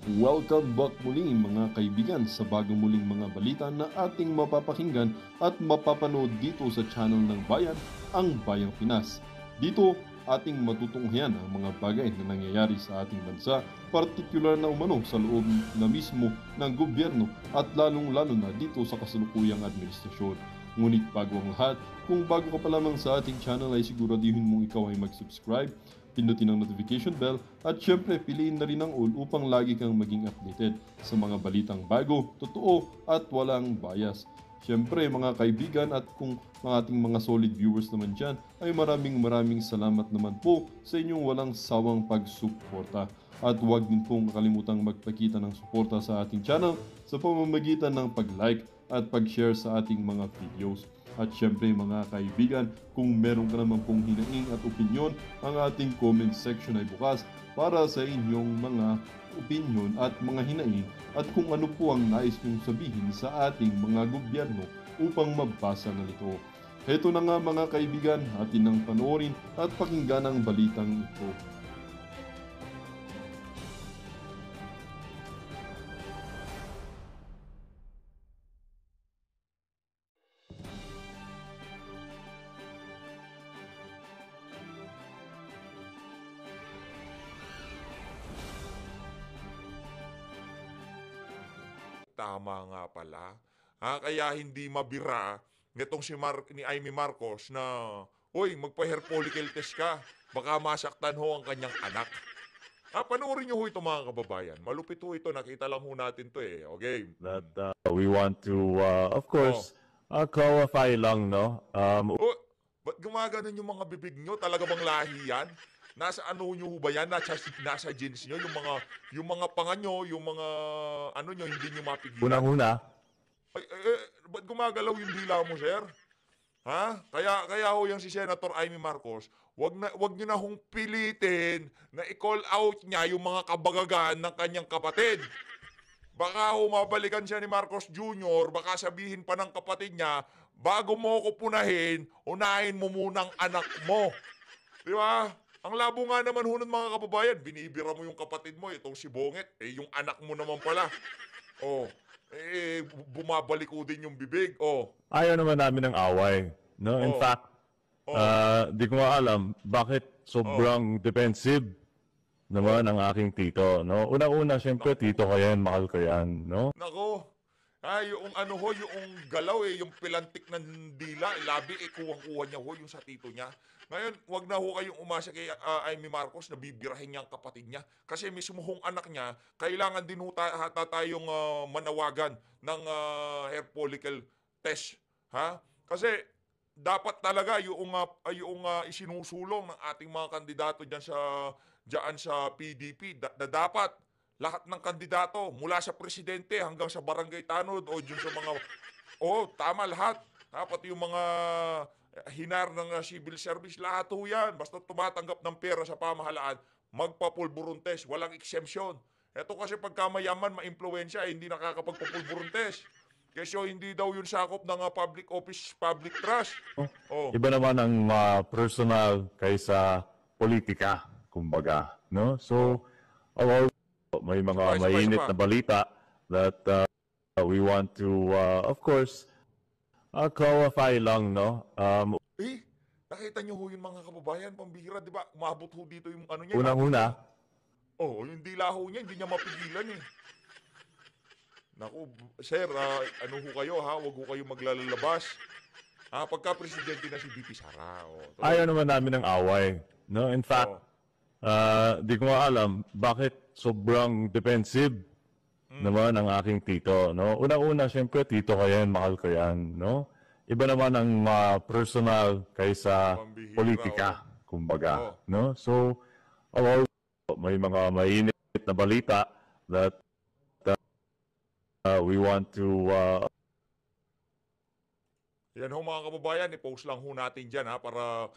Welcome back muli mga kaibigan sa bagong muling mga balita na ating mapapakinggan at mapapanood dito sa channel ng Bayan, ang Bayang Pinas. Dito, ating matutunghayan ang mga bagay na nangyayari sa ating bansa, partikular na umano sa loob na mismo ng gobyerno at lalong-lalo na dito sa kasalukuyang administrasyon. Ngunit bago ang lahat, kung bago ka pa lamang sa ating channel ay siguraduhin mong ikaw ay mag-subscribe, pindutin ang notification bell at syempre piliin na rin ang all upang lagi kang maging updated sa mga balitang bago, totoo at walang bias. Syempre mga kaibigan at kung mga ating mga solid viewers naman dyan ay maraming salamat naman po sa inyong walang sawang pagsuporta. At huwag din pong kalimutang magpakita ng suporta sa ating channel sa pamamagitan ng pag-like at pag-share sa ating mga videos. At syempre mga kaibigan, kung meron ka naman pong hinaing at opinyon, ang ating comment section ay bukas para sa inyong mga opinyon at mga hinaing at kung ano po ang nais nyong sabihin sa ating mga gobyerno upang mabasa na ito. Heto na nga mga kaibigan, atin nang panoorin at pakinggan ang balitang ito. Tama nga pala. Kaya hindi mabira nitong ni Amy Marcos na, "Uy, magpa-hair follicle test ka. Baka masaktan ho ang kanyang anak." Panoorin niyo ho ito mga kababayan. Malupit ho ito. Nakita lang ho natin to eh. Okay. That we want to, of Oh. course, clarify lang, no? Oh, ba't gumaganon yung mga bibig nyo? Talaga bang lahi yan? Nasa ano nyo ho ba yan? Nasa jeans nyo? Yung mga panga nyo, yung mga ano nyo, hindi nyo mapigilan. Unang-una, Ba't gumagalaw yung dila mo, sir? Kaya ho yung si Senator Amy Marcos, wag niyo na hong pilitin na i-call out niya yung mga kabagagan ng kanyang kapatid. Baka ho mabalikan siya ni Marcos Jr., baka sabihin pa ng kapatid niya, bago mo ko punahin, unahin mo munang anak mo. Di ba? Ang labo nga naman ho ng mga kababayan, binibira mo yung kapatid mo, itong si Bonget, yung anak mo naman pala. Bumabalik ko din yung bibig. ayaw naman namin ng away, no? In Oh. fact, di ko nga alam bakit sobrang defensive naman ang aking tito, no? Una-una, syempre, tito ko yan, mahal ko yan, no? Nako. Yung ano ho, yung galaw yung pilantik ng dila, labi, kuwang-kuha niya ho, yung sa tito niya. Ngayon, wag na ho kayong umasa kay Amy Marcos na bibirahin niya ang kapatid niya. Kasi mismo hong anak niya, kailangan din ho tayong manawagan ng hair follicle test. Kasi dapat talaga yung isinusulong ng ating mga kandidato diyan sa PDP, dapat lahat ng kandidato mula sa presidente hanggang sa barangay tanod o dyan sa mga tama lahat. Pati yung mga hinar ng civil service, lahat ho yan. Basta tumatanggap ng pera sa pamahalaan, magpapulburon test, walang exemption. Ito kasi pagka mayaman, ma-impluensya, hindi nakakapagpapulburon test. Kasi hindi daw yun sakop ng public office, public trust. Iba naman ang personal kaysa politika, kumbaga, no? So, may mga mainit na balita that we want to, of course, clarify lang, no? Nakita niyo ho yung mga kababayan, pambihira, di ba? Umabot ho dito yung ano niya. Unang-una, yung dila ho niya, hindi niya mapigilan eh. Naku, sir, ano ho kayo Huwag ho kayo maglalabas. Pagka presidente na si VP Sara. ayaw naman namin ng away, no? In fact, di ko nga alam bakit sobrang defensive naman ang aking tito, no? Una-una, syempre, tito ko yan, mahal ko yan, no? Iba naman ang personal kaysa Pambihira, politika, kumbaga, no? So, may mga mainit na balita that we want to Yan ho mga kababayan, i-post lang ho natin dyan para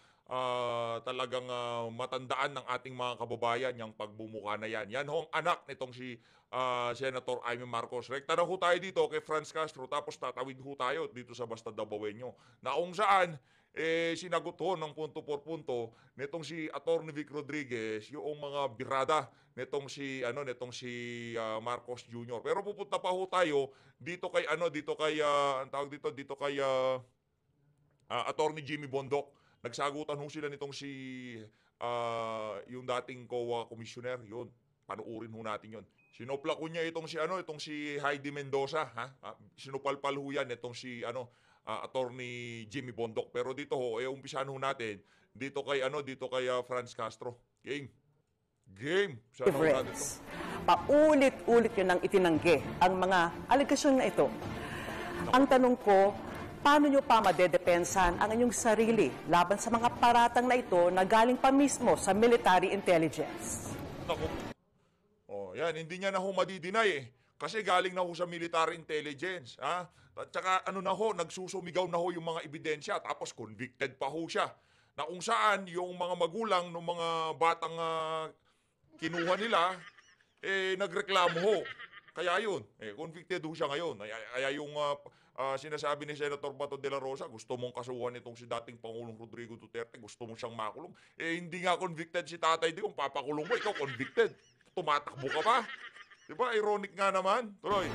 talagang matandaan ng ating mga kababayan yung pagbumuka na yan. Yan ho ang anak nitong si Senator Amy Marcos. Rekta na ho tayo dito kay Franz Castro tapos tatawid ho tayo dito sa Basta Dabawenyo na kung saan sinagot ho ng punto por punto nitong si Attorney Vic Rodriguez yung mga birada nitong si Marcos Jr. Pero pupunta pa ho tayo dito kay ang tawag dito kay Attorney Jimmy Bondoc. Nagsagutan ho sila nitong yung dating COA commissioner, yun. Panuurin ho natin yun. Sinupla ko niya itong si Heidi Mendoza, ha? Sinupalpal ho yan itong si Attorney Jimmy Bondoc. Pero dito ho, umpisahan ho natin dito kay Franz Castro. Game. Sana ho natin to. Paulit-ulit yun ang itinanggi ang mga alegasyon na ito. Ang tanong ko, paano nyo pa madedepensan ang inyong sarili laban sa mga paratang na ito na galing pa mismo sa military intelligence? Naku. Yan, hindi niya na ho madidinay eh. Kasi galing na ho sa military intelligence, ha? At saka nagsusumigaw na ho yung mga ebidensya tapos convicted pa ho siya. Na kung saan yung mga magulang ng mga batang kinuha nila, nagreklamo ho. Kaya yun, convicted ho siya ngayon. Kaya yung sinasabi ni Senator Bato de la Rosa, gusto mong kasuhan itong si dating Pangulong Rodrigo Duterte, gusto mong siyang makulong. Hindi nga convicted si Tatay Digong, papakulong mo, ikaw convicted. Tumatakbo ka pa. Diba? Ironic nga naman. Tuloy.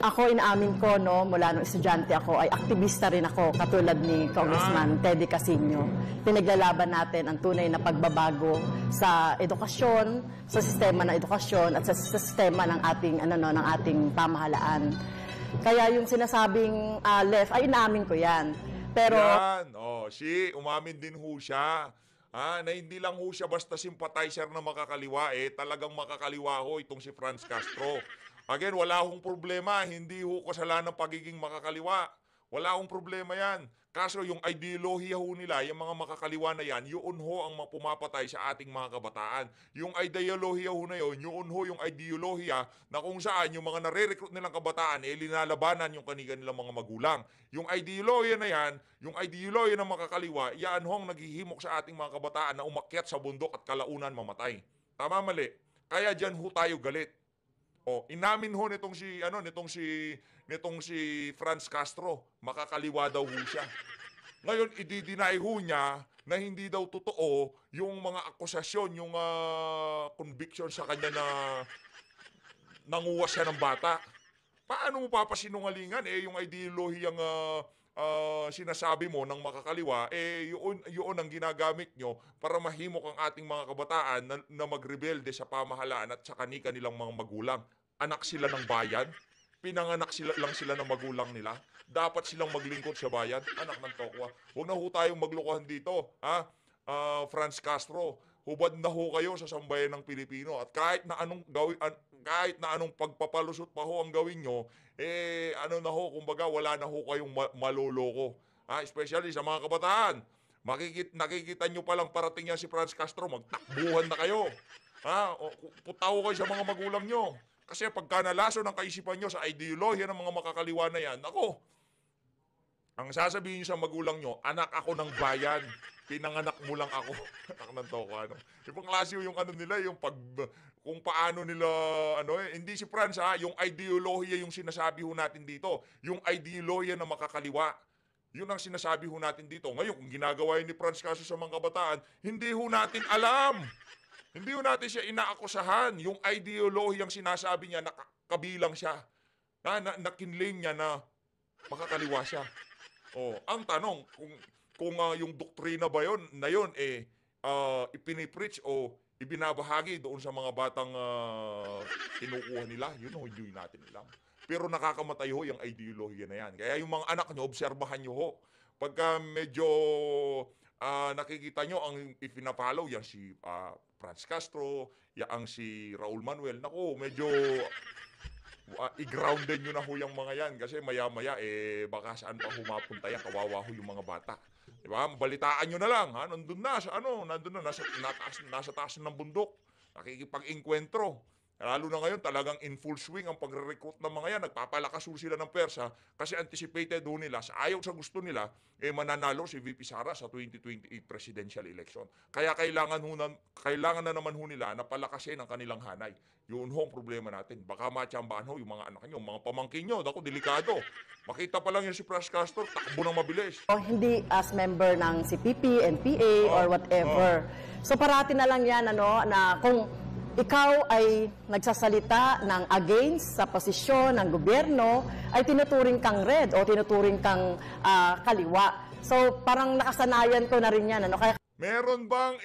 Ako, inaamin ko, mula nung estudyante ako, ay aktivista rin ako, katulad ni Congressman Teddy Casino. Pinaglalaban natin ang tunay na pagbabago sa edukasyon, sa sistema ng edukasyon, at sa sistema ng ating pamahalaan. Kaya yung sinasabing left, ay inaamin ko yan. Pero Yan. Umamin din ho siya. Na hindi lang ho siya basta sympathizer na makakaliwa, talagang makakaliwa ho itong si Franz Castro. Again, wala hong problema, hindi ho kasalanan ng pagiging makakaliwa. Wala hong problema yan. Kaso yung ideolohiya ho nila, yung mga makakaliwa na yan, yun ho ang pumapatay sa ating mga kabataan. Yung ideolohiya ho na yun ho yung ideolohiya na kung saan yung mga nare-recruit nilang kabataan, linalabanan yung kanilang mga magulang. Yung ideolohiya na yan, yung ideolohiya ng makakaliwa, yan ho ang naghihimok sa ating mga kabataan na umakyat sa bundok at kalaunan mamatay. Tama, mali? Kaya dyan ho tayo galit. Inamin ho nitong si Franz Castro, makakaliwa daw ho siya. Ngayon, i-deny ho niya na hindi daw totoo yung mga akusasyon, yung conviction sa kanya na nanguha siya ng bata. Paano mo papasinungalingan? Yung ideolohiyang sinasabi mo ng makakaliwa, yun ang ginagamit nyo para mahimok ang ating mga kabataan na magrebelde sa pamahalaan at sa kanilang mga magulang. Anak sila ng bayan, pinanganak lang sila ng magulang nila, dapat silang maglingkod sa bayan. Anak ng tokwa. Huwag na ho tayong maglokohan dito, Franz Castro. Hubad na ho kayo sa sambayan ng Pilipino at kahit na anong pagpapalusot pa ho ang gawin nyo, kumbaga wala na ho kayong maloloko. Especially sa mga kabataan. Nakikita nyo palang parating yan si Franz Castro, magtakbuhan na kayo. Putaw kayo sa mga magulang nyo. Kasi pagka nalaso ng kaisipan nyo sa ideolohiya ng mga makakaliwa na yan, ang sasabihin nyo sa magulang nyo, anak ako ng bayan, pinanganak mo lang ako. Anak ng toko, Ibang klase yung nila, yung kung paano nila, hindi si Franz, yung ideolohiya yung sinasabi ho natin dito. Yung ideolohiya na makakaliwa. Yun ang sinasabi ho natin dito. Ngayon, kung ginagawa yun ni Franz kaso sa mga kabataan, hindi ho natin alam. Hindi ho natin siya inaakusahan. Yung ideolohiyang sinasabi niya, nakabilang siya. Nakinlame niya na makakaliwa siya. Ang tanong, kung yung doktrina ba yun, ipinipreach o ibinabahagi doon sa mga batang kinukuha nila, hindi natin alam. Pero nakakamatay ho yung ideolohiya na yan. Kaya yung mga anak nyo, obserbahan nyo ho. Pagka medyo nakikita nyo ang ipinapalaw, yan si Franz Castro, yang si Raul Manuel, medyo i-grounded nyo na ho yung mga yan kasi maya-maya baka saan pa humapunta yan, kawawa ho yung mga bata. Diba? Balitaan nyo na lang, nandun na, nasa taas ng bundok, nakikipag-inkwentro. Lalo na ngayon, talagang in full swing ang pagre-recruit ng mga yan. Nagpapalakas ho sila ng persa kasi anticipated ho nila, sa ayaw sa gusto nila, mananalo si VP Sara sa 2028 presidential election. Kaya kailangan na naman ho nila na palakasin ang kanilang hanay. Yun ho ang problema natin. Baka matsambahan ho yung mga anak nyo, mga pamangkin nyo. Naku, delikado. Makita pa lang yun si Franz Castro, takbo ng mabilis. O hindi as member ng CPP, NPA, or whatever. So parati na lang yan, na kung ikaw ay nagsasalita ng against sa posisyon ng gobyerno, ay tinuturing kang red o tinuturing kang kaliwa. So parang nakasanayan ko na rin yan. Kaya Meron bang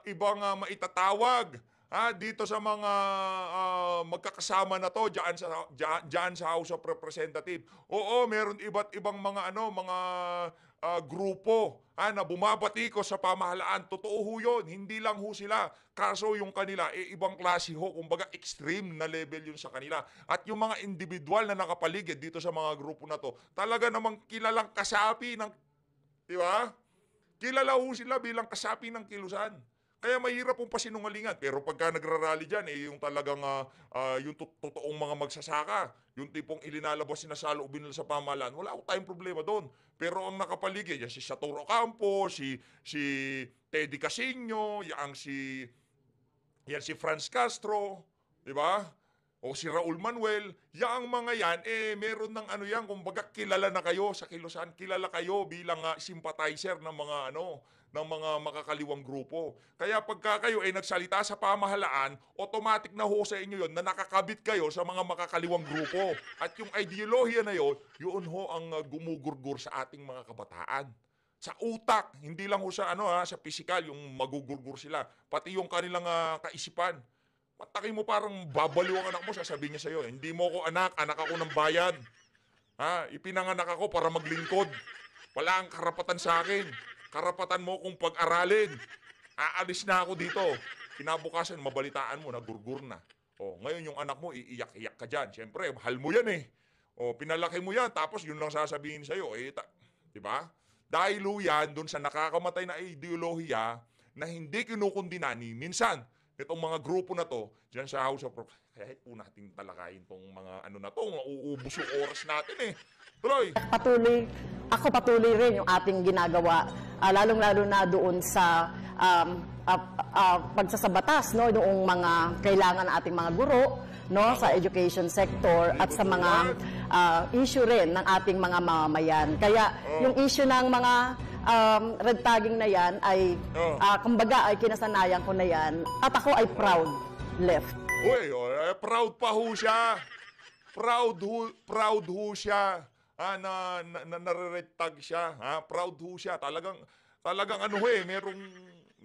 ibang maitatawag dito sa mga magkakasama na to diyan sa House of Representatives? Oo, meron iba't ibang mga grupo na bumabatikos sa pamahalaan. Totoo ho yun. Hindi lang ho sila. Kaso yung kanila, ibang klase ho. Kumbaga, extreme na level yun sa kanila. At yung mga individual na nakapaligid dito sa mga grupo na to, talaga namang kilalang kasapi ng, di ba? Kilala ho sila bilang kasapi ng kilusan. Kaya mahirap pong pasinungalingan. Pero pagka nagrarally dyan, yung talagang yung totoong mga magsasaka, yung tipong ilinalabas na sa loobin nila sa pamahalaan, wala akong tayong problema doon. Pero ang nakapaligid, yan si Saturo Campo, si Teddy Casino, yan si Franz Castro, di ba? O si Raul Manuel, yang mga yan, meron ng kumbaga kilala na kayo sa kilusan, kilala kayo bilang sympathizer ng mga ng mga makakaliwang grupo. Kaya pagka kayo ay nagsalita sa pamahalaan, automatic na ho sa inyo yon na nakakabit kayo sa mga makakaliwang grupo. At yung ideolohiya na yon, yun ho ang gumugurgur sa ating mga kabataan. Sa utak, hindi lang ho sa sa physical yung magugurgur sila, pati yung kanilang kaisipan. Pataki mo parang babaliw ang anak mo, sasabihin niya sa'yo, hindi mo ko anak ako ng bayan. Ipinanganak ako para maglingkod. Wala ang karapatan sa akin. Karapatan mo kung pag-aralin. Aalis na ako dito. Kinabukasan, mabalitaan mo, nagurgur na. Ngayon yung anak mo, iiyak-iyak ka dyan. Siyempre, mahal mo yan eh. Pinalaki mo yan, tapos yun lang sasabihin sa'yo. Diba? Dahil yan, dun sa nakakamatay na ideolohiya na hindi kinukundina ni minsan, itong mga grupo na to, dyan sa House of kaya po natin talakayin tong mga na to, mauubos yung oras natin eh. Tuloy! patuloy rin yung ating ginagawa, lalong-lalo na doon sa pagsasabatas, noong mga kailangan ng ating mga guro, sa education sector at sa mga issue rin ng ating mga mamamayan. Kaya yung issue ng mga red tagging na yan ay, kumbaga ay kinasanayan ko na yan at ako ay proud left. Uy, proud pa ho siya. Proud ho siya. Na nare-red tag siya. Proud ho siya. Talagang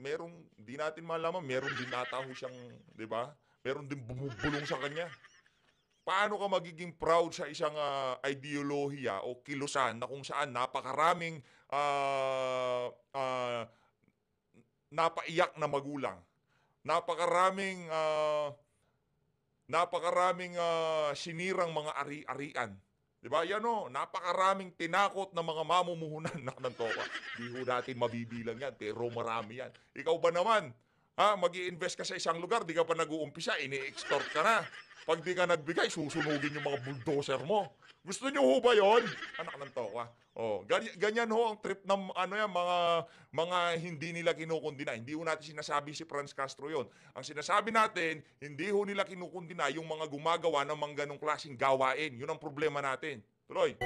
merong di natin malaman, meron din ata ho siyang, di ba? Meron din bumubulong sa kanya. Paano ka magiging proud sa isang ideolohiya o kilusan na kung saan napakaraming napaiyak na magulang, napakaraming sinirang mga ari-arian. Diba? Yan napakaraming tinakot na mga mamumuhunan na nantoka. Di ho natin mabibilang yan, pero marami yan. Ikaw ba naman, mag-i-invest ka sa isang lugar, di ka pa nag-uumpisa, ini-extort ka na. Pag di ka nagbigay, susunugin yung mga bulldozer mo. Gusto nyo ho ba yun? Anak ng toka. Ganyan ho ang trip ng mga hindi nila kinukundina. Hindi ho natin sinasabi si Franz Castro yon. Ang sinasabi natin, hindi ho nila kinukundina yung mga gumagawa ng mga ganong klaseng gawain. Yun ang problema natin. Tuloy.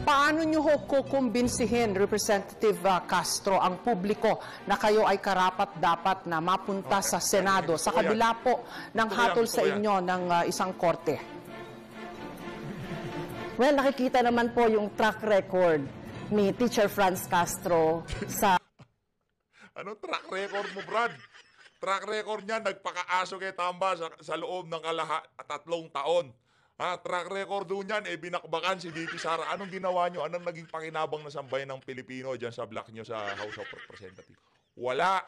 Paano nyo ho kukumbinsihin, Representative Castro, ang publiko na kayo ay karapat-dapat na mapunta sa Senado sa kabila po ng hatol sa inyo ng isang korte? Well, nakikita naman po yung track record ni Teacher Franz Castro sa Anong track record mo, Brad? Track record niya, nagpakaaso kay Tamba sa loob ng 3 taon. Track record doon yan, binakbakan si VP Sara. Anong ginawa nyo? Anong naging pakinabang na sambayan ng Pilipino dyan sa block nyo sa House of Representatives? Wala.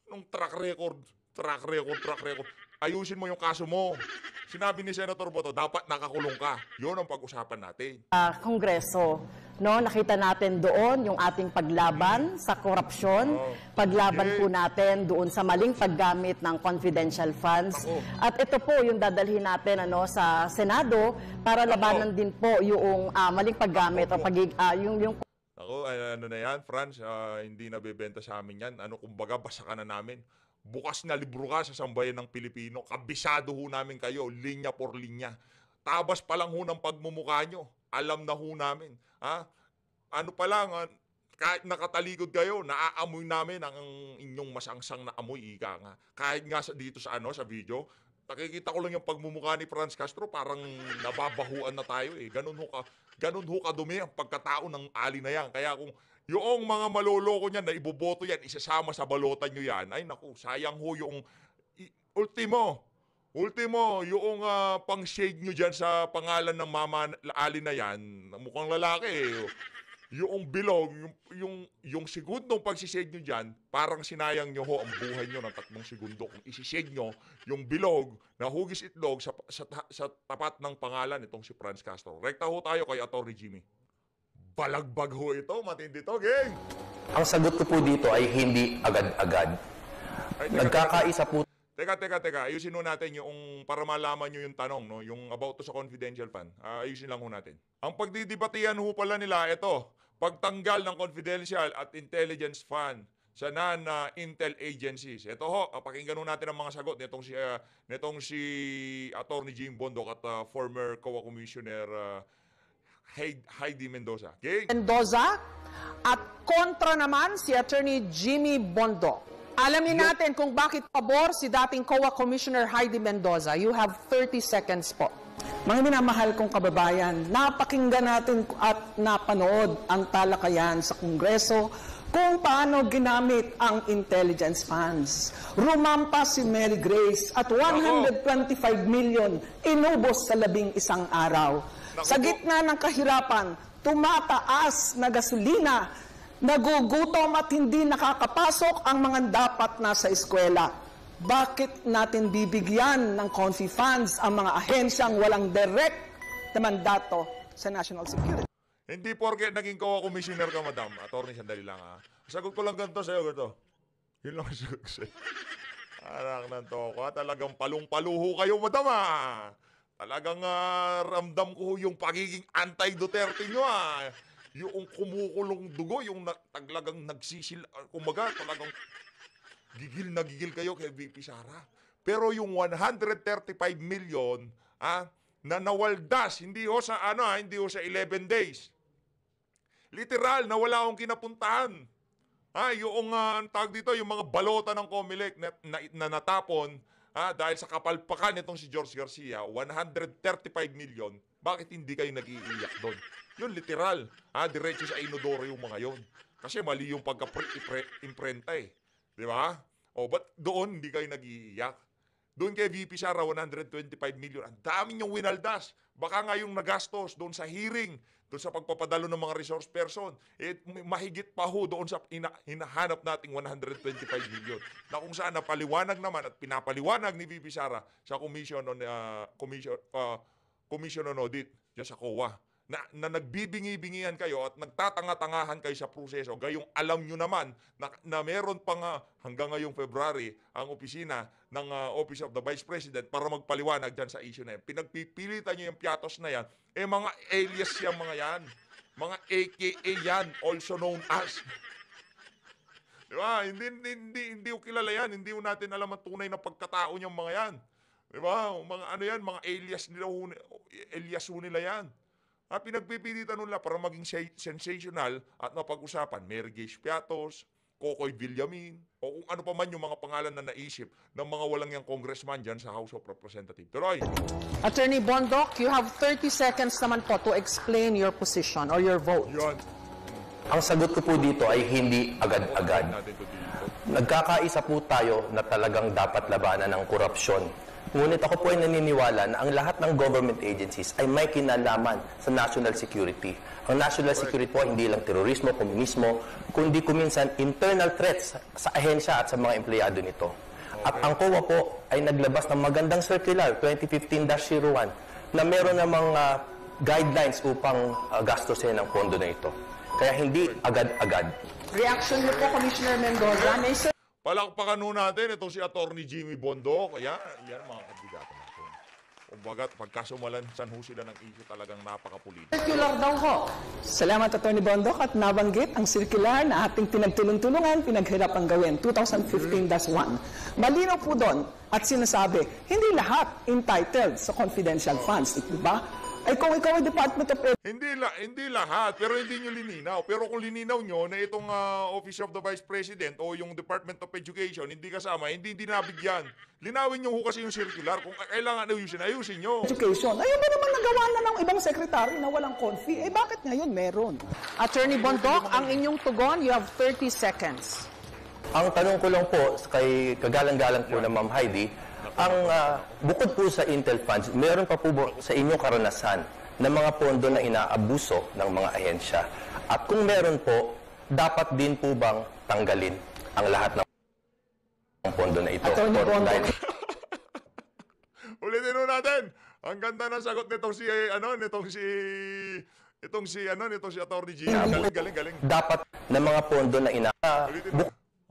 Anong track record? Ayusin mo yung kaso mo. sinabi ni Senator Boto, dapat nakakulong ka. Yun ang pag-usapan natin. Kongreso, no, nakita natin doon yung ating paglaban sa korupsyon, paglaban po natin doon sa maling paggamit ng confidential funds. At ito po yung dadalhin natin sa Senado para labanan din po yung maling paggamit o yung Ako, ano na yan, Franz, hindi nabebenta sa amin yan. Kumbaga, basa ka na namin. Bukas na libro ka sa sambayan ng Pilipino. Kabisado ho namin kayo, linya por linya. Tabas pa lang ho ng pagmumukha nyo. Alam na ho namin. Ano pa lang, kahit nakatalikod kayo, naaamoy namin ang inyong masangsang na amoy, ika nga. Kahit nga dito sa video, nakikita ko lang yung pagmumukha ni Franz Castro, parang nababahuan na tayo eh. Ganun ho kadumi ang pagkatao ng ali na yan. Kaya kung yung mga maloloko niyan na iboboto yan, isasama sa balota nyo yan, ay naku, sayang ho yung ultimo, yung pang-shade nyo dyan sa pangalan ng mama ali na yan, mukhang lalaki eh. Yung bilog, yung segundong pagsishade nyo dyan, parang sinayang nyo ho ang buhay nyo ng 3 segundo. Kung isishade nyo yung bilog na hugis itlog sa tapat ng pangalan itong si Franz Castro. Rekta ho tayo kay Atty. Jimmy. Balagbag ho ito, matindi to, gang! Ang sagot ko po dito ay hindi agad-agad. Nagkakaisa po. Teka. Ayusin ho natin yung, para malaman nyo yung tanong, no? Yung about to sa confidential fund. Ayusin lang ho natin. Ang pagdidibatihan ho pala nila, ito, pagtanggal ng confidential at intelligence fund sa non-intel agencies. Ito ho, pakinggan ho natin ang mga sagot nitong si Atty. Jim Bondoc at former COA Commissioner Heidi Mendoza. Okay? Mendoza at kontra naman si Attorney Jimmy Bondoc. Alamin natin kung bakit pabor si dating COA Commissioner Heidi Mendoza. You have 30 seconds po. Mga minamahal kong kababayan, napakinggan natin at napanood ang talakayan sa Kongreso kung paano ginamit ang intelligence funds. Rumampa si Mary Grace at 125 million inubos sa 11 araw. Sa gitna ng kahirapan, tumataas na gasolina, nagugutom at hindi nakakapasok ang mga dapat nasa eskwela. Bakit natin bibigyan ng confi funds ang mga ahensyang walang direct na mandato sa national security? Hindi porke naging COA Commissioner ka, madam. Attorney, sandali lang ha. Sagot ko lang ganito sa'yo, ganito. Yun lang ang sagot ko sa'yo. Anak ng toko, talagang palung-paluho kayo, madam ha. Talagang ramdam ko yung pagiging anti-Duterte nyo ha. Yung kumukulong dugo, yung talagang nagsisil, kumaga, talagang gigil na gigil kayo kay VP Sara. Pero yung 135 million na nawaldas, hindi ho sa hindi ho sa 11 days. Literal, nawala akong kinapuntahan. Yung tawag dito, yung mga balota ng COMELEC na natapon dahil sa kapalpakan nitong si George Garcia, 135 million. Bakit hindi kayo nag-iiyak doon? Yun literal. Diretso sa inodoro yung mga yon. Kasi mali yung pagka-imprenta eh. Di ba? Ba't doon hindi kayo nag-iiyak? Doon kay VP Sara, 125 million. Ang dami niyong winaldas. Baka nga yung nagastos doon sa hearing, doon sa pagpapadalo ng mga resource person, mahigit pa ho doon sa hinahanap nating 125 million. Na kung saan napaliwanag naman at pinapaliwanag ni VP Sara sa Commission on Audit dyan sa COA. Na nagbibingi-bingihan kayo at nagtatanga-tangahan kayo sa proseso, gayong alam nyo naman na meron pa nga hanggang ngayong February ang opisina ng Office of the Vice President para magpaliwanag dyan sa issue na yan. Pinagpipilitan nyo yung piatos na yan, mga alias yung mga yan. Mga AKA yan, also known as. Diba? Hindi ko kilala yan. Hindi ko natin alam ang tunay na pagkatao niyang mga yan. Diba? Mga mga alias nila yan. Pinagpipilitan nila para maging sensational at mapag-usapan. Mary Grace Piatos, Kokoy Villamin, o kung ano pa man yung mga pangalan na naisip ng mga walang yung congressman dyan sa House of Representatives. Tuloy! Attorney Bondoc, you have 30 seconds naman po to explain your position or your vote. Yun. Ang sagot ko po dito ay hindi agad-agad. Nagkakaisa po tayo na talagang dapat labanan ng korupsyon. Ngunit ako po ay naniniwala na ang lahat ng government agencies ay may kinalaman sa national security. Ang national security po hindi lang terorismo, komunismo, kundi kuminsan internal threats sa ahensya at sa mga empleyado nito. At ang COA po ay naglabas ng magandang circular 2015-01 na meron namang guidelines upang gastusin ang pondo na ito. Kaya hindi agad-agad. Reaction niyo po, Commissioner Mendoza. May Palakpakan nun natin itong si Attorney Jimmy Bondo. Kaya, yan mga kandidato natin. Kumbaga, pagkasumalansan ho sila ng issue, talagang napakapulitik. circular daw ho. Salamat, Atty. Bondok, at nabanggit ang circular na ating pinagtulong-tulungan, pinaghirapang gawin, 2015-1. Malinaw po doon at sinasabi, hindi lahat entitled sa confidential funds, di ba? Ay kung ikaw ay Department of Hindi lahat, pero hindi nyo lininaw. Pero kung lininaw nyo na itong Office of the Vice President o yung Department of Education, hindi kasama, hindi nabigyan. Linawin nyo ho kasi yung circular. Kung kailangan ayusin nyo. Education, ayun ba naman nagawa na ng ibang secretary na walang confi? Eh bakit ngayon meron? Attorney Bondok, ang inyong tugon, you have 30 seconds. Ang tanong ko lang po kay kagalang-galang po na Ma'am Heidi, ang bukod po sa Intel funds, meron pa po sa inyong karanasan na mga pondo na inaabuso ng mga ahensya? At kung meron po, dapat din po bang tanggalin ang lahat ng pondo na ito? Attorney Bondok. Ulitin ho natin. Ang ganda ng sagot nitong si Attorney G. Galing. Dapat na mga pondo na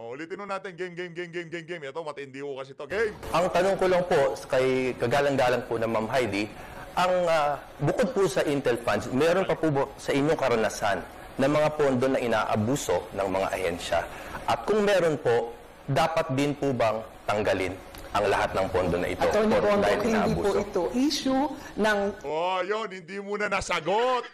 Ulitin ho natin. Game. Ito, matindi ho kasi ito. Game. Ang tanong ko lang po kay kagalang-galang po na Ma'am Heidi, ang bukod po sa Intel funds, meron pa po sa inyong karanasan na mga pondo na inaabuso ng mga ahensya? At kung meron po, dapat din po bang tanggalin ang lahat ng pondo na ito? Attorney Bondok, dahil hindi po inaabuso? ito issue ng Yun, hindi mo na nasagot.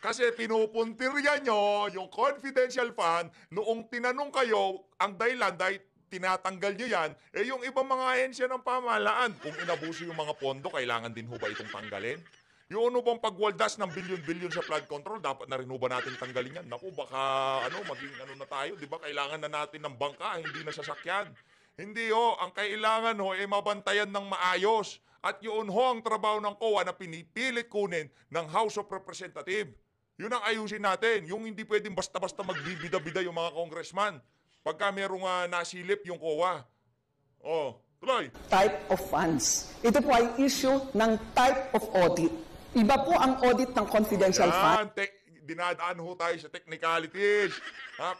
Kasi pinupuntirya nyo yung confidential fund, noong tinanong kayo, ang dahilan dahil tinatanggal nyo yan, yung ibang mga ahensya ng pamahalaan, kung inabuso yung mga pondo, kailangan din ho ba itong tanggalin? Yung ano bang pagwaldas ng bilyon-bilyon sa flood control, dapat na rin ho ba natin tanggalin yan? Naku, baka maging na tayo, di ba? Kailangan na natin ng bangka, hindi na sasakyan. Hindi ho, ang kailangan ho ay mabantayan ng maayos. At yun ho ang trabaho ng COA na pinipilit kunin ng House of Representatives. Yun ang ayusin natin. Yung hindi pwedeng basta-basta magbibida-bida yung mga congressman. Pagka merong nasilip yung COA. Tuloy. type of funds. Ito po ay issue ng type of audit. Iba po ang audit ng confidential fund. Dinadaan ho tayo sa technicalities.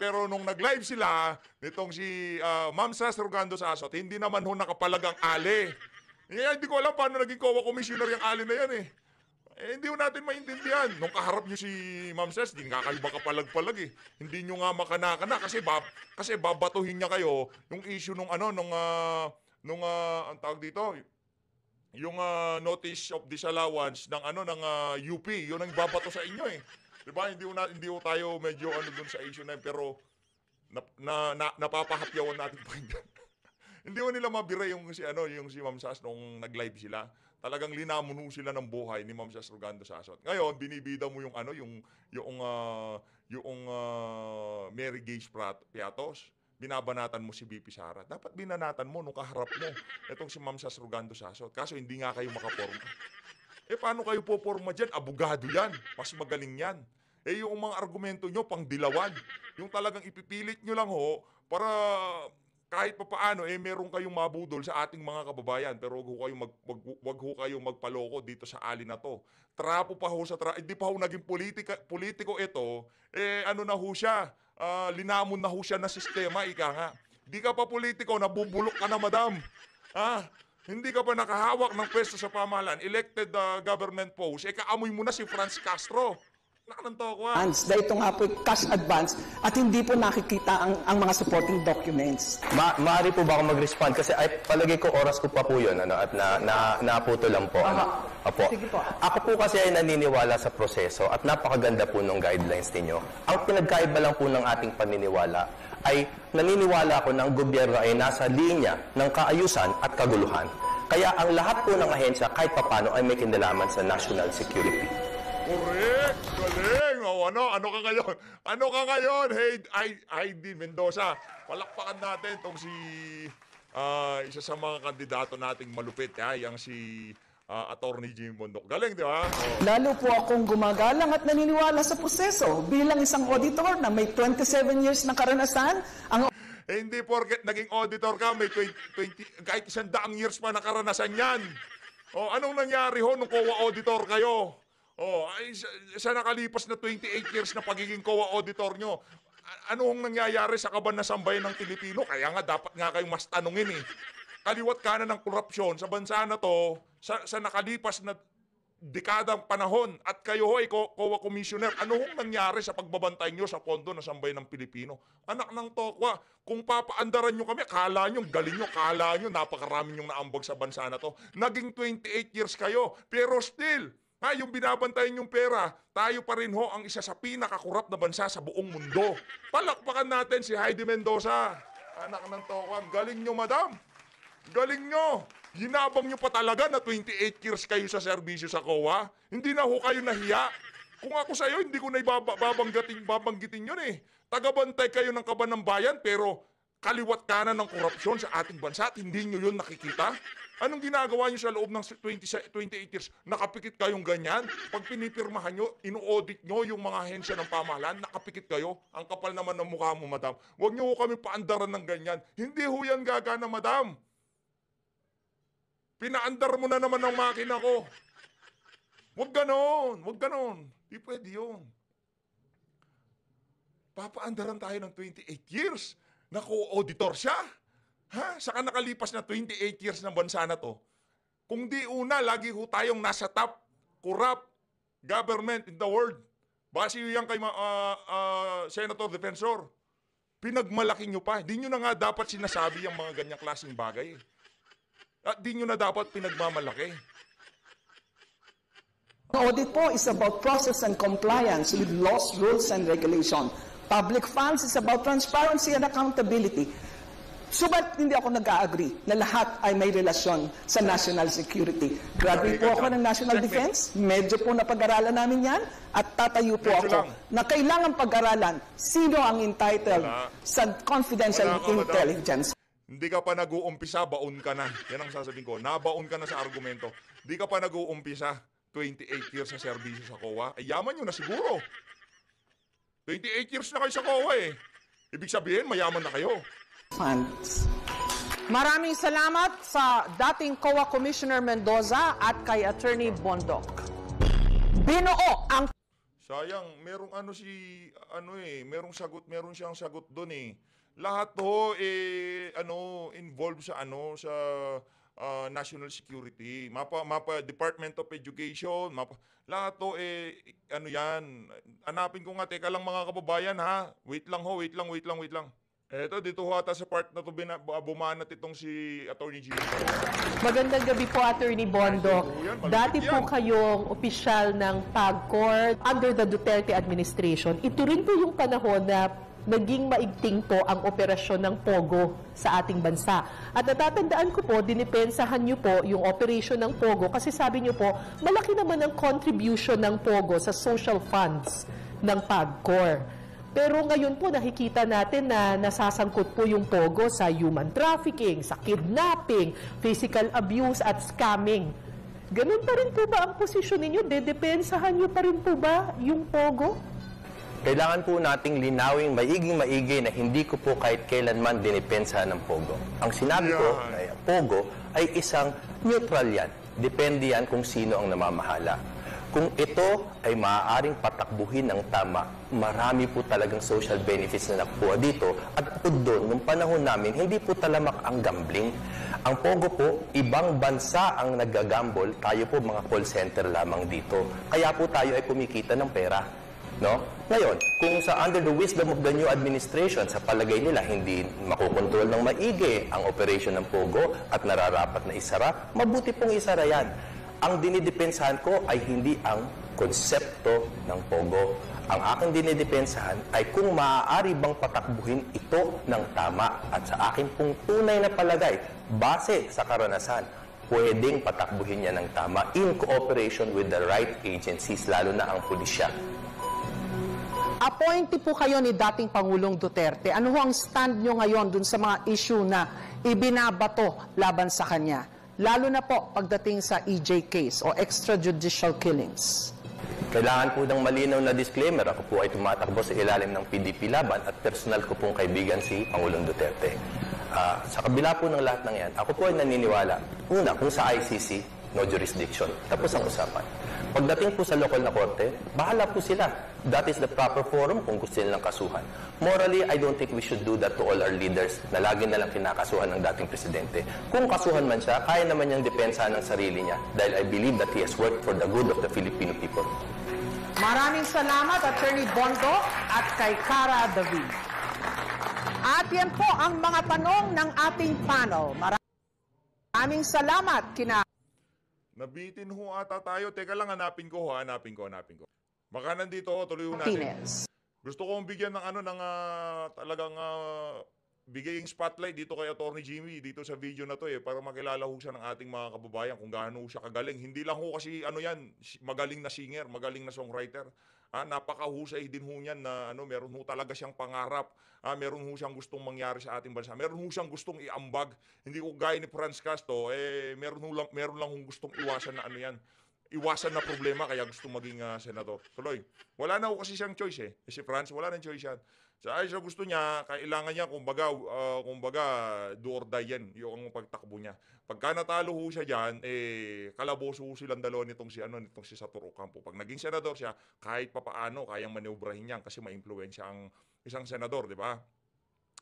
Pero nung nag-live sila, nitong si Ma'am Sas Rogando Sasot, hindi naman ho nakapalagang ali. Hindi ko alam paano naging COA commissioner yung ali na yan eh. Hindi ko natin maintindihan. Nung kaharap nyo si Ma'am Sas, di nga kayo makapalag-palag eh. Hindi nyo nga makanakana kasi babatuhin niya kayo yung issue nung ang tawag dito, yung notice of disallowance ng UP, yun ang babato sa inyo eh. 'Di ba? Hindi ko tayo medyo doon sa issue na yun, pero napapahapyawan natin pakinggan. Hindi ko nila mabira yung si Ma'am Sas nung nag-live sila. Talagang linamon sila ng buhay ni Ma'am Sas Rogando Sasot. Ngayon, binibida mo yung Mary Gage Piatos. Binabanatan mo si BP Sara. Dapat binanatan mo nung kaharap mo itong si Ma'am Sas Rogando Sasot. Kaso hindi nga kayo makaporma. Paano kayo poporma dyan? Abogado yan. Mas magaling yan. Yung mga argumento nyo, pang dilawan. Yung talagang ipipilit nyo lang ho, para kahit pa paano, meron kayong mabudol sa ating mga kababayan. Pero wag ho kayong magpaloko dito sa ali na to. Trapo pa ho sa hindi pa ho naging politiko ito. Na ho siya. Linamon na ho siya na sistema, ika nga. Di ka pa politiko, nabubulok ka na, madam. Hindi ka pa nakahawak ng pwesto sa pamahalaan, elected government post, kaamoy mo na si Franz Castro. Advance, dahil ito nga po cash advance at hindi po nakikita ang mga supporting documents. Maaari po ba ako mag-respond? Kasi palagi ko oras ko pa po yun at naputo lang po. Apo. Sige po. Ako po kasi ay naniniwala sa proseso at napakaganda po ng guidelines ninyo. Ang pinagkaiba lang po ng ating paniniwala ay naniniwala ako na ang gobyerno ay nasa linya ng kaayusan at kaguluhan. Kaya ang lahat po ng ahensya kahit papano ay may kinalaman sa national security. Correct! Galing! Ano ka ngayon? Ano ka ngayon? Hey, Heidi Mendoza. Palakpakan natin itong si isa sa mga kandidato nating malupit. Yang si Attorney Jimmy Bondok. Galing, di ba? Lalo po akong gumagalang at naniniwala sa proseso bilang isang auditor na may 27 years na karanasan. hindi porket naging auditor ka, may 20 kahit 100 years pa na karanasan yan. O, anong nangyari ho nung COA auditor kayo? O, ay, sa nakalipas na 28 years na pagiging COA auditor nyo, ano ang nangyayari sa kaban na sambayan ng Pilipino? Kaya nga, dapat nga kayong mas tanungin eh. Kaliwat kanan ng korupsyon sa bansa na to, sa nakalipas na dekadang panahon, at kayo ho ay COA commissioner, ano hong nangyari sa pagbabantay nyo sa pondo na sambayan ng Pilipino? Anak ng tokwa, kung papaandaran nyo kami, kala nyo, galing nyo, kala nyo, napakarami nyong naambag sa bansa na to. Naging 28 years kayo, pero still, yung binabantayan yung pera, tayo pa rin ho ang isa sa pinakakurap na bansa sa buong mundo. Palakpakan natin si Heidi Mendoza. Anak ng tokwa, galing nyo, madam. Galing nyo. Hinabang nyo pa talaga na 28 years kayo sa serbisyo sa COA. Hindi na ho kayo nahiya. Kung ako sa'yo, hindi ko na babanggitin yun eh. Tagabantay kayo ng kaban ng bayan, pero kaliwat kanan ng korupsyon sa ating bansa at hindi nyo yun nakikita. Anong ginagawa nyo sa loob ng 28 years? Nakapikit kayong ganyan? Pag pinipirmahan nyo, ino-audit nyo yung mga ahensya ng pamahalaan, nakapikit kayo. Ang kapal naman ng mukha mo, madam. Huwag nyo ho kami paandaran ng ganyan. Hindi ho yan gagana, madam. Pinaandar mo na naman ng makina ko. Huwag ganon. Huwag ganon. Di pwede yun. Papaandaran tayo ng 28 years na co-auditor siya. Ha? Saka nakalipas na 28 years ng bansa na to. Kung di una, lagi ho tayong nasa top corrupt government in the world. Base yan kay Senator Defensor. Pinagmalaki nyo pa. Di nyo na nga dapat sinasabi yung mga ganyang klaseng bagay. At di nyo na dapat pinagmamalaki. Audit po is about process and compliance with laws, rules, and regulation. Public funds is about transparency and accountability. Subalit hindi ako nag-agree na lahat ay may relasyon sa national security. Graduate po ako ng National Defense, medyo po napag-aralan namin yan, at tatayo po ako na kailangan pag-aralan sino ang entitled sa confidential intelligence. Hindi ka pa nag-uumpisa, baon ka na. Yan ang sasabihin ko. Nabaon ka na sa argumento. Hindi ka pa nag-uumpisa, 28 years sa serbisyo sa COA. Ay, yaman nyo na siguro. 28 years na kayo sa COA eh. Ibig sabihin, mayaman na kayo. Funds. Maraming salamat sa dating COA Commissioner Mendoza at kay Attorney Bondok. Binuo ang... Sayang, merong meron siyang sagot doon eh. Lahat ho involved sa national security, mapa Department of Education, lahat ho yan. Hanapin ko nga, teka lang mga kababayan ha. Wait lang. Eto, dito ho ata sa part na to bumanat itong si Attorney G. Magandang gabi po, Attorney Bondok. Dati po kayong opisyal ng PAGCOR under the Duterte administration. Ito rin po yung panahon na naging maigting po ang operasyon ng POGO sa ating bansa. At natatandaan ko po, dinipensahan nyo po yung operation ng POGO kasi sabi nyo po, malaki naman ang contribution ng POGO sa social funds ng PAGCOR. Pero ngayon po nakikita natin na nasasangkot po yung POGO sa human trafficking, sa kidnapping, physical abuse at scamming. Ganun pa rin po ba ang posisyon ninyo? Dedepensahan nyo pa rin po ba yung POGO? Kailangan po nating linawing maigi na hindi ko po kahit kailanman dinipensa ng POGO. Ang sinabi ko na POGO ay isang neutral yan. Depende yan kung sino ang namamahala. Kung ito ay maaaring patakbuhin ng tama, marami po talagang social benefits na nakuha dito. At po doon, nung panahon namin, hindi po talamak ang gambling. Ang POGO po, ibang bansa ang nagagambol, tayo po mga call center lamang dito. Kaya po tayo ay kumikita ng pera. No? Ngayon, kung sa under the wisdom of the new administration, sa palagay nila hindi makokontrol ng maigi ang operation ng POGO at nararapat na isara, mabuti pong isara yan. Ang dinidepensahan ko ay hindi ang konsepto ng POGO. Ang aking dinidepensahan ay kung maaari bang patakbuhin ito ng tama at sa akin pong tunay na palagay, base sa karanasan, pwedeng patakbuhin niya ng tama in cooperation with the right agencies, lalo na ang pulisya. Appointee po kayo ni dating Pangulong Duterte. Ano ho ang stand nyo ngayon dun sa mga issue na ibinabato laban sa kanya? Lalo na po pagdating sa EJ case o extrajudicial killings. Kailangan po ng malinaw na disclaimer. Ako po ay tumatakbo sa ilalim ng PDP laban at personal ko pong kaibigan si Pangulong Duterte. Sa kabila po ng lahat ng yan, ako po ay naniniwala. Una, kung sa ICC, no jurisdiction. Tapos ang usapan. Pagdating po sa lokal na korte, bahala po sila. That is the proper forum kung gusto nilang kasuhan. Morally, I don't think we should do that to all our leaders na lagi na lang kinakasuhan ng dating presidente. Kung kasuhan man siya, kaya naman niyang depensa ng sarili niya dahil I believe that he has worked for the good of the Filipino people. Maraming salamat, Attorney Bondo at kay Cara David. At yan po ang mga tanong ng ating panel. Maraming salamat kina... Nabitin ho ata tayo. Teka lang, hanapin ko. Baka nandito, tuloy ho natin. Martinez. Gusto kong bigyan ng talagang bigaying spotlight dito kay Attorney Jimmy dito sa video na to para makilala ho siya ng ating mga kababayan kung gaano siya kagaling. Hindi lang ho kasi magaling na singer, magaling na songwriter. Napakahusay din ho niyan na meron ho talaga siyang pangarap. Meron ho siyang gustong mangyari sa ating bansa. Meron ho siyang gustong iambag. Hindi ko gaya ni Franz Castro, meron lang hong gustong iwasan na iwasan na problema kaya gusto maging senador. Tuloy. Wala na ho kasi siyang choice si Franz, wala nang choice yan. Sa gusto niya, kailangan niya kumbaga do or die yan, yung pagtakbo niya. Pagka natalo ho siya diyan, kalaboso ho silang dalawa nitong si Sator Ocampo. Pag naging senador siya, kahit papaano kayang maneubrahin niyan kasi maimpluwensya ang isang senador, di ba?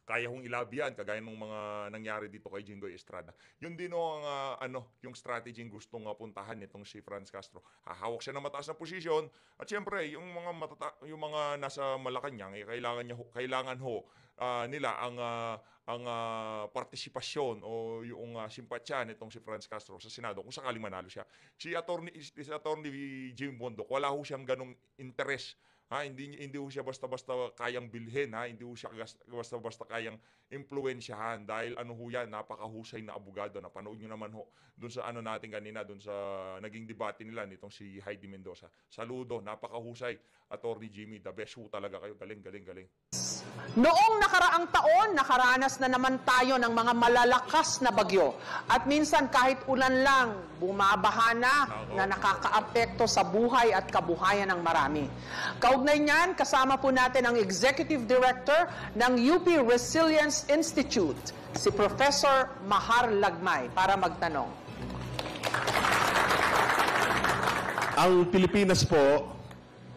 Kaya hong ilabihan kagaya ng mga nangyari dito kay Jinggoy Estrada. Yun din ang yung strategy gustong puntahan nitong si Franz Castro. Hahawak siya ng mataas na posisyon at siyempre yung mga nasa Malacanang kailangan nila ang partisipasyon o yung simpatya nitong si Franz Castro sa Senado kung sakaling manalo siya. Si Attorney Jim Bondoc, wala ho siyang ganong interes. Hindi ho siya basta-basta kayang bilhin, hindi ho siya basta-basta kayang impluwensyahan dahil yan, napakahusay na abogado. Napanood nyo naman ho doon sa natin kanina, doon sa naging debate nila nitong si Heidi Mendoza. Saludo, napakahusay. Attorney Jimmy, the best ho talaga kayo. Galing. Noong nakaraang taon, nakaranas na naman tayo ng mga malalakas na bagyo. At minsan kahit ulan lang, bumabaha na nakakaapekto sa buhay at kabuhayan ng marami. Kaugnay niyan, kasama po natin ang Executive Director ng UP Resilience Institute, si Professor Mahar Lagmay, para magtanong. Ang Pilipinas po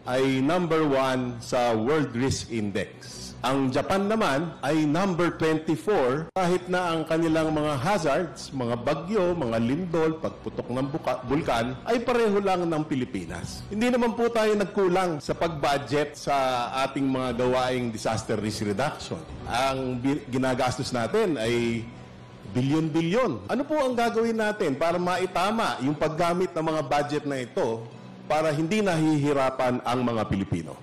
ay number 1 sa World Risk Index. Ang Japan naman ay number 24 kahit na ang kanilang mga hazards, mga bagyo, mga lindol, pagputok ng bulkan ay pareho lang ng Pilipinas. Hindi naman po tayo nagkulang sa pag-budget sa ating mga gawaing disaster risk reduction. Ang ginagastos natin ay bilyon-bilyon. Ano po ang gagawin natin para maitama yung paggamit ng mga budget na ito para hindi nahihirapan ang mga Pilipino?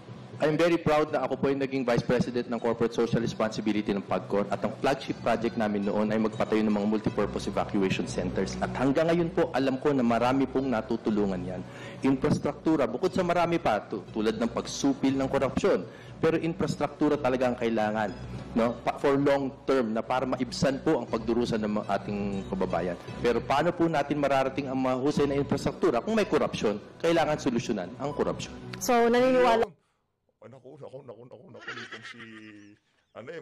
I'm very proud na ako po ay naging Vice President ng Corporate Social Responsibility ng PAGCOR at ang flagship project namin noon ay magpatayo ng mga multipurpose evacuation centers. At hanggang ngayon po, alam ko na marami pong natutulungan yan. Infrastruktura, bukod sa marami pa, tulad ng pagsupil ng korupsyon, pero infrastruktura talaga ang kailangan for long term na para maibsan po ang pagdurusa ng ating kababayan. Pero paano po natin mararating ang mahusay na infrastruktura kung may korupsyon? Kailangan solusyonan ang korupsyon. So, naniniwala... Naku, itong si...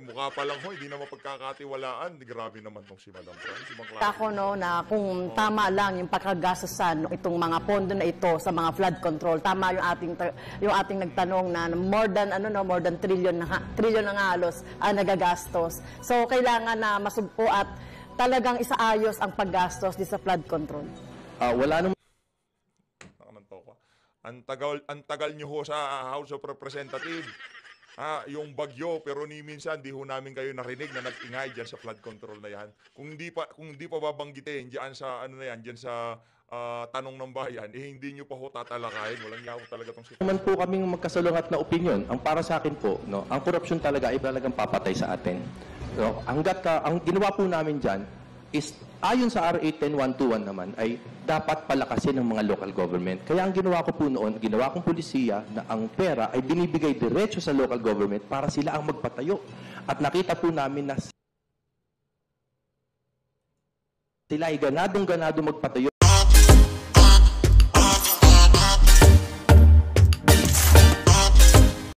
mukha pa lang hindi na mapagkakatiwalaan. Grabe naman tong si Madam Franz. Ako na kung tama lang yung pagkagastusan itong mga pondo na ito sa mga flood control, tama yung ating nagtanong na more than trillion na halos nagagastos. So kailangan na masugpo at talagang isaayos ang paggastos di sa flood control. Wala naman ang tagal nyo ho sa House of Representatives. Yung bagyo, pero ni minsan di ho namin kayo narinig na nag-ingay diyan sa flood control na yan. Kung hindi pa babanggitin diyan sa diyan sa tanong ng bayan, hindi nyo pa ho tatalakayin. Walang yaw talaga tong naman po kaming magkasalungat na opinion. Ang para sa akin po, ang korupsyon talaga ay talagang papatay sa atin. Ang ginawa po namin diyan is ayon sa RA 10121 naman ay dapat palakasin ng mga local government. Kaya ang ginawa ko po noon, ginawa kong pulisiya na ang pera ay binibigay diretso sa local government para sila ang magpatayo. At nakita po namin na sila ay ganadong-ganado magpatayo